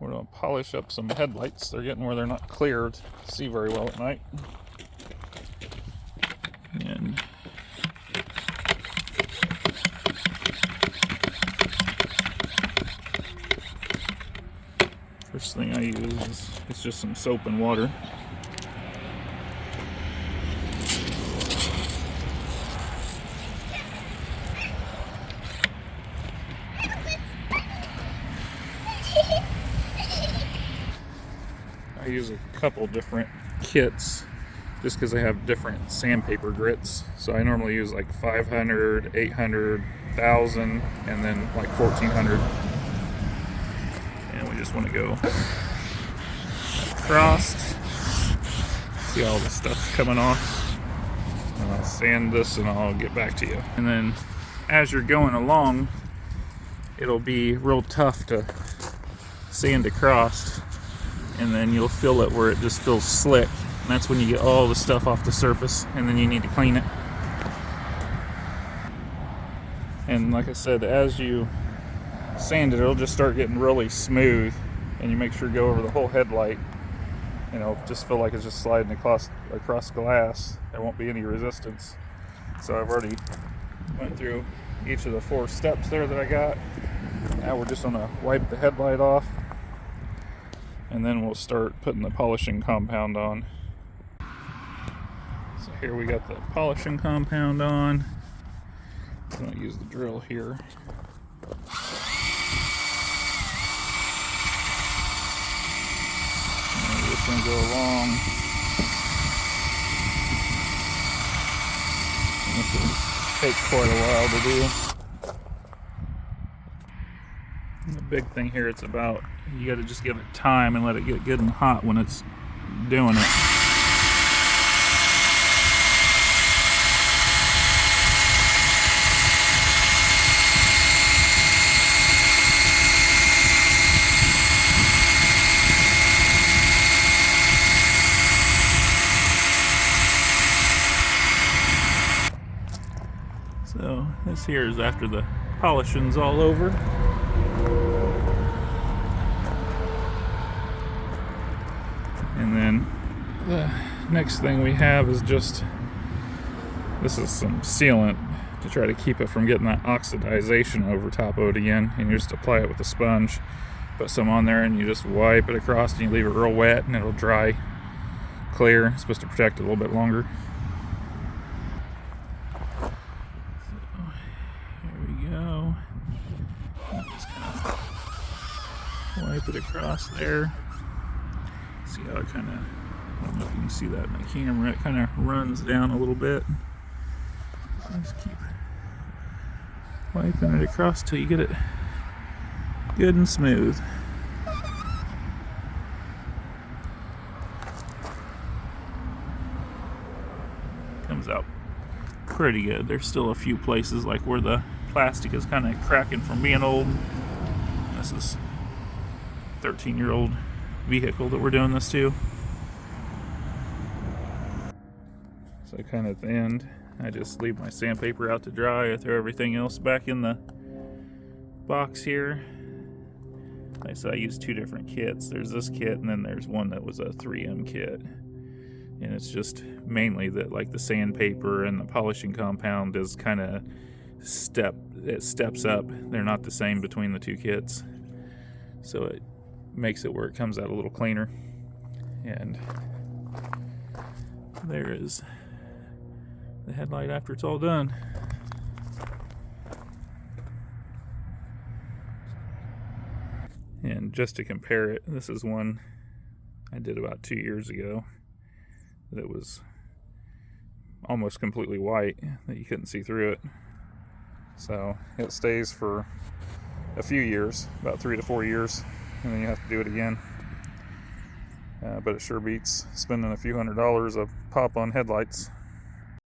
we're going to polish up some headlights. They're getting where they're not clear to see very well at night. And first thing I use is just some soap and water. I use a couple different kits just because they have different sandpaper grits. So I normally use like 500, 800, 1000, and then like 1400. And we just want to go across. See all the stuff coming off. And I'll sand this and I'll get back to you. And then as you're going along, it'll be real tough to sand across. And then you'll feel it where it just feels slick. And that's when you get all the stuff off the surface, and then you need to clean it. And like I said, as you sand it, it'll just start getting really smooth. And you make sure you go over the whole headlight. And it'll just feel like it's just sliding across glass. There won't be any resistance. So I've already went through each of the 4 steps there that I got. Now we're just gonna wipe the headlight off. And then we'll start putting the polishing compound on. So here we got the polishing compound on. I'm going to use the drill here. And we're just going to go along. And this will take quite a while to do. And the big thing here, it's about, you got to just give it time and let it get good and hot when it's doing it. So this here is after the polishing's all over. And then the next thing we have is just, this is some sealant to try to keep it from getting that oxidization over top of it again. And you just apply it with a sponge, put some on there, and you just wipe it across, and you leave it real wet, and it'll dry clear. It's supposed to protect it a little bit longer. So here we go. Just kind of wipe it across there. See how it kind of, I don't know if you can see that in the camera, it kind of runs down a little bit. So just keep wiping it across till you get it good and smooth. Comes out pretty good. There's still a few places like where the plastic is kind of cracking from being old. This is a 13-year-old vehicle that we're doing this to. So kind of at the end, I just leave my sandpaper out to dry. I throw everything else back in the box here. Like I said, I used 2 different kits. There's this kit, and then there's one that was a 3M kit. And it's just mainly that, like, the sandpaper and the polishing compound is kind of steps up. They're not the same between the 2 kits. So it makes it where it comes out a little cleaner. And there is the headlight after it's all done. And just to compare it, this is one I did about 2 years ago that was almost completely white, that you couldn't see through it. So it stays for a few years, about 3 to 4 years, and then you have to do it again. But it sure beats spending a few $100s a pop on headlights.